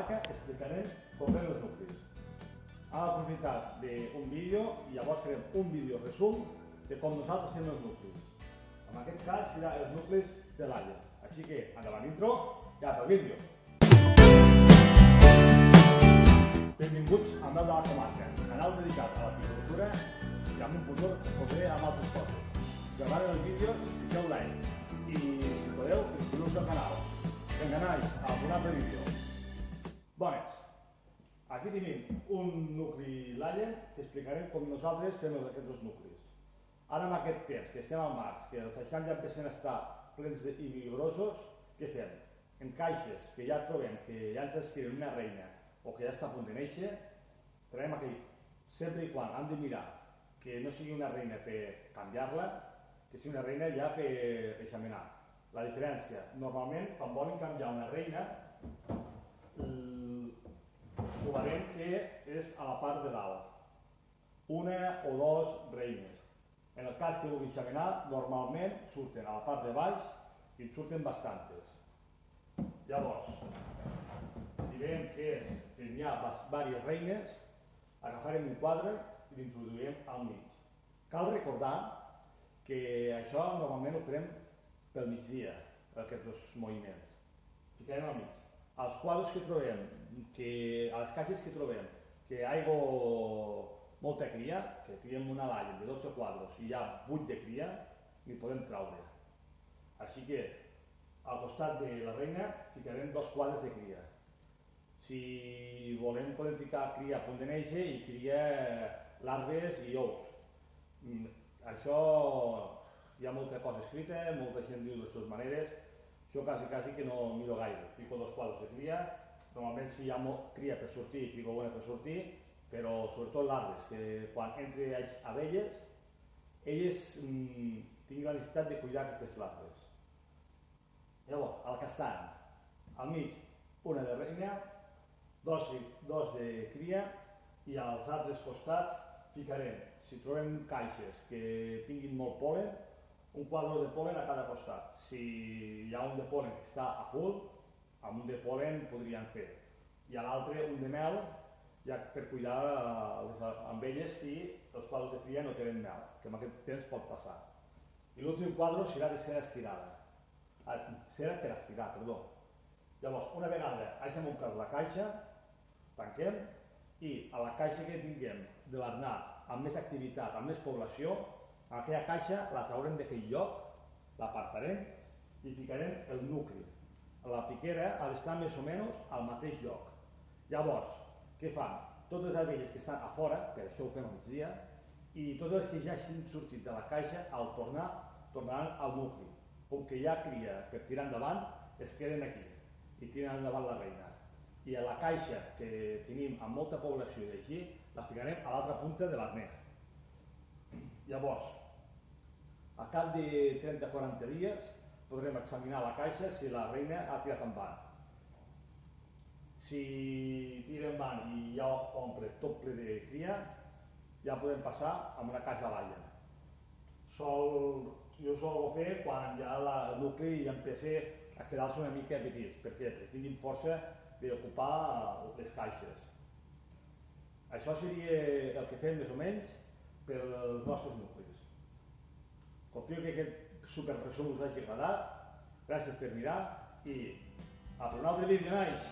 comarca explicarem com fem els nuclis. Hem aprofitat d'un vídeo i llavors farem un vídeo resum de com nosaltres fem els nuclis. En aquest cas serà els nuclis de l'Alles. Així que endavant intro i ara pel vídeo. Benvinguts al meu de la comarca, canal dedicat a la piscicultura i en un futur podré amb altres coses. Si us agrada el vídeo, fiqueu like i si podeu, inscriu-vos al canal. Enganais a un altre vídeo. Bones, aquí tenim un nucli l'Alle que explicarem com nosaltres fem aquests dos nuclis. Ara en aquest temps, que estem al març, que els eixams ja empiecen a estar plens i vigorosos, què fem? En caixes que ja trobem que ja ens estiren una reina o que ja està a punt de néixer, traiem aquí. Sempre i quan hem de mirar que no sigui una reina per canviar-la, que sigui una reina ja per examinar. La diferència, normalment, quan volen canviar una reina, trobarem que és a la part de dalt. Una o dos reines. En el cas que vulgui examinar, normalment surten a la part de baix i en surten bastantes. Llavors, si veiem que hi ha diverses reines, agafarem un quadre i l'introduirem al mig. Cal recordar que això normalment ho farem pel migdia, aquests dos moviments. Ficarem al mig. Als quadres que trobem, a les caixes que trobem, que hi ha molta cria, que triem una l'Alle de 12 quadres i hi ha 8 de cria, n'hi podem traure. Així que al costat de la reina ficarem 2 quadres de cria. Si volem podem ficar cria a punt de néixer i cria larves i ous. Això hi ha molta cosa escrita, molta gent diu de les seves maneres. Jo quasi que no miro gaire. Fico 2 quadres de cria. Normalment si hi ha cria per sortir, fico una per sortir, però sobretot larves, que quan entre abelles, elles tinguin la necessitat de cuidar aquestes larves. Llavors, al castany, al mig una de reina, 2 de cria i als altres costats ficarem, si trobem caixes que tinguin molt pol·len, un quadre de pol·len a cada costat. Si hi ha un de pol·len que està a full, amb un de pol·len podríem fer. I a l'altre un de mel, ja per cuidar amb elles si els quadres de cria no tenen mel, que en aquest temps pot passar. I l'últim quadre serà de cera estirada. Cera per estirar, perdó. Llavors, una vegada hagin omplert la caixa, tanquem i a la caixa que tinguem de l'arnar amb més activitat, amb més població, aquella caixa la traurem d'aquell lloc, l'apartarem i ficarem el nucli. La piquera ha d'estar més o menys al mateix lloc. Llavors, què fan? Totes les abelles que estan a fora, per això ho fem al migdia, i totes les que ja hagin sortit de la caixa, al tornar, tornaran al nucli. Com que hi ha cria per tirar endavant, es queden aquí i tiren endavant la reina. I a la caixa que tenim amb molta població i així, la ficarem a l'altra punta de l'arner. Llavors, a cap de 30-40 dies, podrem examinar la caixa si la reina ha tirat endavant. Si tira endavant i ja omple tot ple de cria, ja podem passar a una caixa a l'Alle. Jo sol fer quan ja el nucli ja empieza a quedar-se una mica petits, perquè tinguin força d'ocupar les caixes. Això seria el que fem més o menys pels nostres nuclis. Confio que aquest superresum us hagi agradat. Gràcies per mirar i a per un altre vídeo, nois!